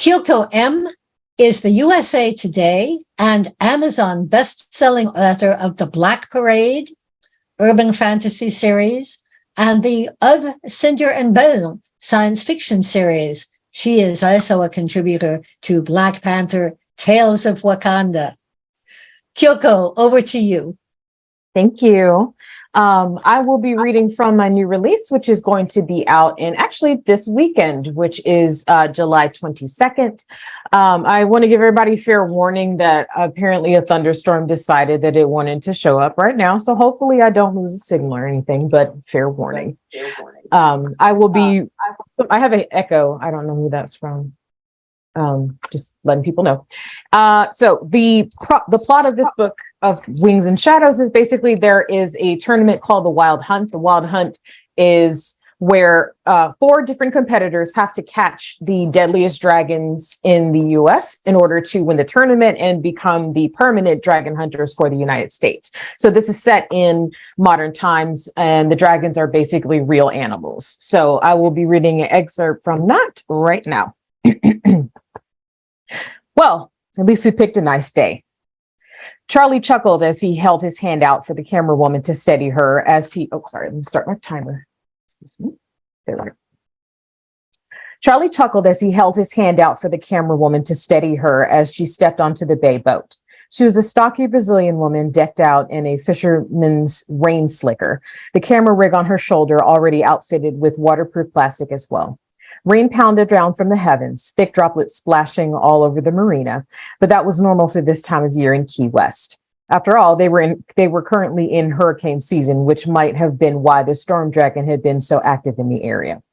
Kyoko M is the USA Today and Amazon best-selling author of The Black Parade, urban fantasy series, and the Of Cinder and Bone science fiction series. She is also a contributor to Black Panther, Tales of Wakanda. Kyoko, over to you. Thank you. I will be reading from my new release, which is going to be out in actually this weekend, which is July 22nd. I want to give everybody fair warning that apparently a thunderstorm decided that it wanted to show up right now. So hopefully I don't lose a signal or anything, but fair warning. I have an echo. I don't know who that's from. Just letting people know. So the plot of this book of Wings and Shadows is basically there is a tournament called the Wild Hunt. The Wild Hunt is where 4 different competitors have to catch the deadliest dragons in the US in order to win the tournament and become the permanent dragon hunters for the United States. So this is set in modern times, and the dragons are basically real animals. So I will be reading an excerpt from that right now. Well, at least we picked a nice day. Charlie chuckled as he held his hand out for the camera woman to steady her as he, let me start my timer. Excuse me. There we go. Charlie chuckled as he held his hand out for the camera woman to steady her as she stepped onto the bay boat. She was a stocky Brazilian woman decked out in a fisherman's rain slicker, the camera rig on her shoulder already outfitted with waterproof plastic as well. Rain pounded down from the heavens, thick droplets splashing all over the marina, but that was normal for this time of year in Key West. After all, they were currently in hurricane season, which might have been why the storm dragon had been so active in the area.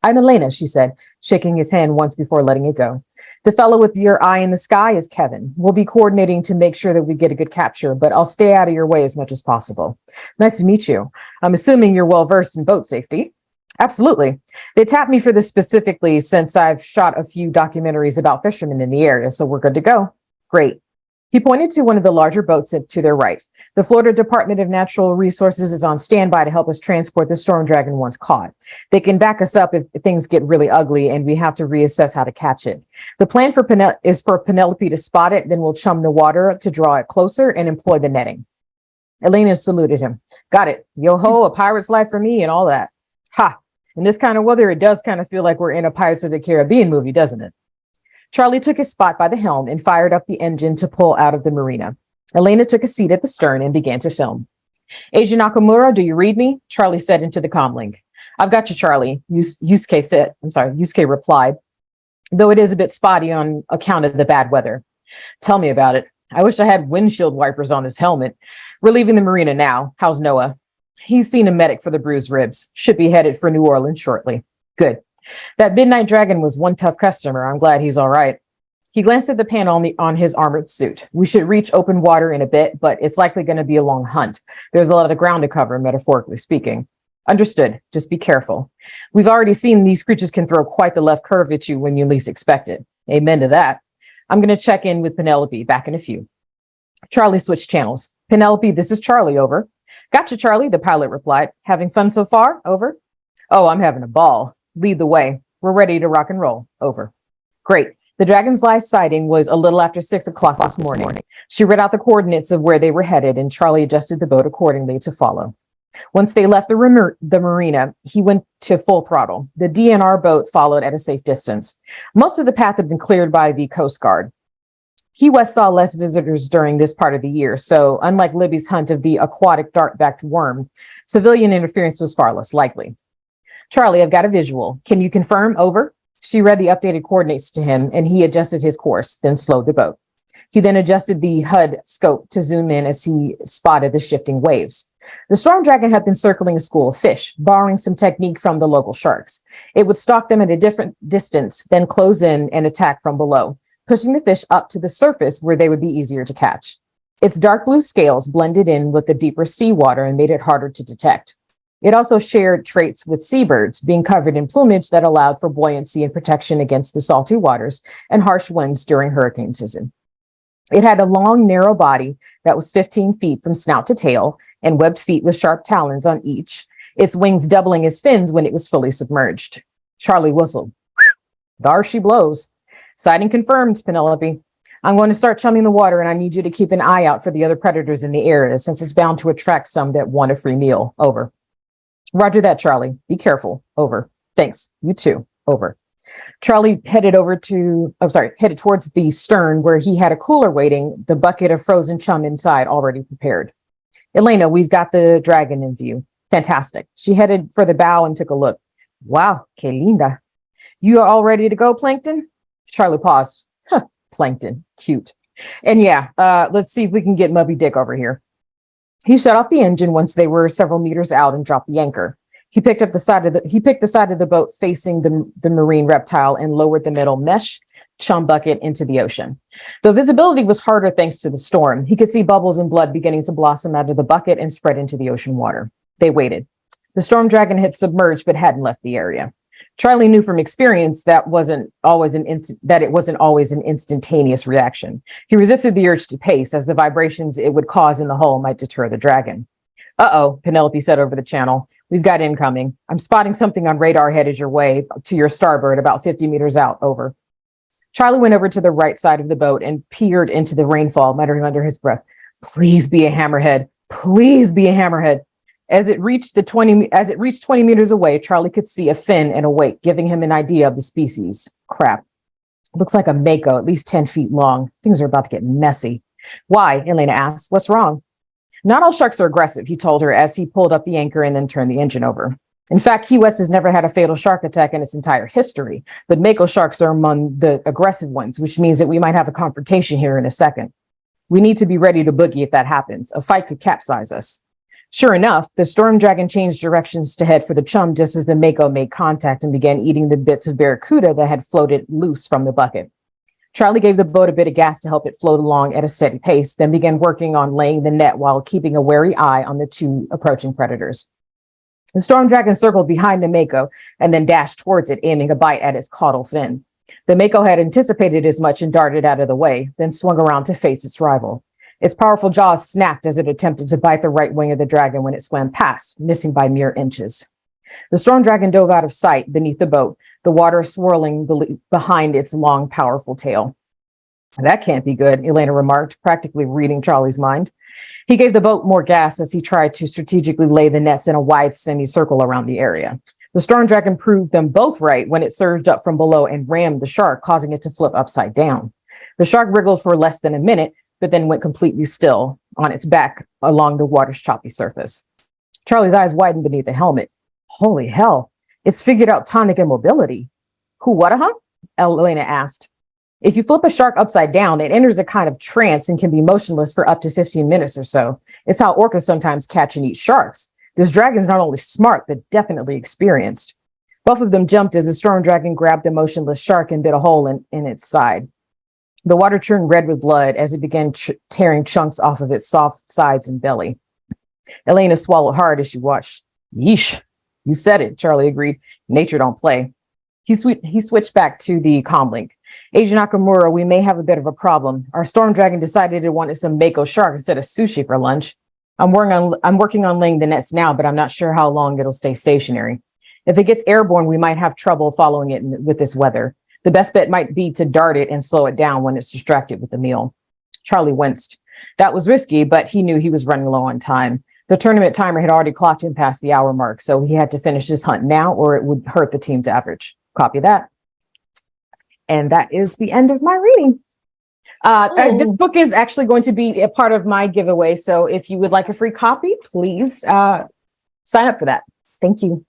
I'm Elena, she said, shaking his hand once before letting it go. The fellow with your eye in the sky is Kevin. We'll be coordinating to make sure that we get a good capture, but I'll stay out of your way as much as possible. Nice to meet you. I'm assuming you're well versed in boat safety. Absolutely. They tapped me for this specifically since I've shot a few documentaries about fishermen in the area, so we're good to go. Great. He pointed to one of the larger boats to their right. The Florida Department of Natural Resources is on standby to help us transport the storm dragon once caught. They can back us up if things get really ugly and we have to reassess how to catch it. The plan is for Penelope to spot it, then we'll chum the water to draw it closer and employ the netting. Elena saluted him. Got it. Yo-ho, a pirate's life for me and all that. Ha! In this kind of weather, it does kind of feel like we're in a Pirates of the Caribbean movie, doesn't it? Charlie took his spot by the helm and fired up the engine to pull out of the marina. Elena took a seat at the stern and began to film. Agent Nakamura, do you read me? Charlie said into the comlink. I've got you, Charlie, Yusuke replied, though it is a bit spotty on account of the bad weather. Tell me about it. I wish I had windshield wipers on this helmet. We're leaving the marina now. How's Noah? He's seen a medic for the bruised ribs. Should be headed for New Orleans shortly. Good. That Midnight Dragon was one tough customer. I'm glad he's all right. He glanced at the panel on his armored suit. We should reach open water in a bit, but it's likely going to be a long hunt. There's a lot of ground to cover, metaphorically speaking. Understood. Just be careful. We've already seen these creatures can throw quite the left curve at you when you least expect it. Amen to that. I'm going to check in with Penelope. Back in a few. Charlie switched channels. Penelope, this is Charlie, over. Gotcha, Charlie, the pilot replied. Having fun so far? Over. Oh, I'm having a ball. Lead the way. We're ready to rock and roll. Over. Great. The Dragon's last sighting was a little after 6 o'clock this morning. She read out the coordinates of where they were headed, and Charlie adjusted the boat accordingly to follow. Once they left the marina, he went to full throttle. The DNR boat followed at a safe distance. Most of the path had been cleared by the Coast Guard. Key West saw less visitors during this part of the year, so unlike Libby's hunt of the aquatic dart-backed worm, civilian interference was far less likely. Charlie, I've got a visual. Can you confirm? Over. She read the updated coordinates to him, and he adjusted his course, then slowed the boat. He then adjusted the HUD scope to zoom in as he spotted the shifting waves. The storm dragon had been circling a school of fish, borrowing some technique from the local sharks. It would stalk them at a different distance, then close in and attack from below, pushing the fish up to the surface where they would be easier to catch. Its dark blue scales blended in with the deeper seawater and made it harder to detect. It also shared traits with seabirds, being covered in plumage that allowed for buoyancy and protection against the salty waters and harsh winds during hurricane season. It had a long, narrow body that was 15 feet from snout to tail and webbed feet with sharp talons on each, its wings doubling as fins when it was fully submerged. Charlie whistled. There she blows. Sighting confirmed, Penelope. I'm going to start chumming the water, and I need you to keep an eye out for the other predators in the area, since it's bound to attract some that want a free meal. Over. Roger that, Charlie. Be careful. Over. Thanks. You too. Over. Charlie headed towards the stern where he had a cooler waiting, the bucket of frozen chum inside already prepared. Elena, we've got the dragon in view. Fantastic. She headed for the bow and took a look. Wow, que linda. You are all ready to go, Plankton? Charlie paused. Huh, Plankton, cute. And yeah, let's see if we can get Moby Dick over here. He shut off the engine once they were several meters out and dropped the anchor. He picked the side of the boat facing the marine reptile and lowered the metal mesh chum bucket into the ocean. Though visibility was harder thanks to the storm, he could see bubbles and blood beginning to blossom out of the bucket and spread into the ocean water. They waited. The storm dragon had submerged but hadn't left the area. Charlie knew from experience that it wasn't always an instantaneous reaction. He resisted the urge to pace, as the vibrations it would cause in the hull might deter the dragon. Uh-oh, Penelope said over the channel. We've got incoming. I'm spotting something on radar headed your way to your starboard about 50 meters out. Over. Charlie went over to the right side of the boat and peered into the rainfall, muttering under his breath, please be a hammerhead. Please be a hammerhead. As it reached 20 meters away, Charlie could see a fin and a wake, giving him an idea of the species. Crap. Looks like a mako, at least 10 feet long. Things are about to get messy. Why? Elena asked. What's wrong? Not all sharks are aggressive, he told her as he pulled up the anchor and then turned the engine over. In fact, Key West has never had a fatal shark attack in its entire history, but mako sharks are among the aggressive ones, which means that we might have a confrontation here in a second. We need to be ready to boogie if that happens. A fight could capsize us. Sure enough, the storm dragon changed directions to head for the chum just as the mako made contact and began eating the bits of barracuda that had floated loose from the bucket. Charlie gave the boat a bit of gas to help it float along at a steady pace, then began working on laying the net while keeping a wary eye on the two approaching predators. The storm dragon circled behind the mako and then dashed towards it, aiming a bite at its caudal fin. The mako had anticipated as much and darted out of the way, then swung around to face its rival. Its powerful jaws snapped as it attempted to bite the right wing of the dragon when it swam past, missing by mere inches. The storm dragon dove out of sight beneath the boat, the water swirling behind its long, powerful tail. That can't be good, Elena remarked, practically reading Charlie's mind. He gave the boat more gas as he tried to strategically lay the nets in a wide semicircle around the area. The storm dragon proved them both right when it surged up from below and rammed the shark, causing it to flip upside down. The shark wriggled for less than a minute, but then went completely still on its back along the water's choppy surface. Charlie's eyes widened beneath the helmet. Holy hell, it's figured out tonic and mobility. Who, what, Elena asked. If you flip a shark upside down, it enters a kind of trance and can be motionless for up to 15 minutes or so. It's how orcas sometimes catch and eat sharks. This dragon's not only smart, but definitely experienced. Both of them jumped as the storm dragon grabbed the motionless shark and bit a hole in its side. The water turned red with blood as it began tearing chunks off of its soft sides and belly. Elena swallowed hard as she watched. Yeesh, you said it, Charlie agreed. Nature don't play. He switched back to the comlink. Agent Nakamura, we may have a bit of a problem. Our storm dragon decided it wanted some mako shark instead of sushi for lunch. I'm working on laying the nets now, but I'm not sure how long it'll stay stationary. If it gets airborne, we might have trouble following it with this weather. The best bet might be to dart it and slow it down when it's distracted with the meal. Charlie winced. That was risky, but he knew he was running low on time. The tournament timer had already clocked him past the hour mark, so he had to finish his hunt now or it would hurt the team's average. Copy that. And that is the end of my reading. This book is actually going to be a part of my giveaway, so if you would like a free copy, please sign up for that. Thank you.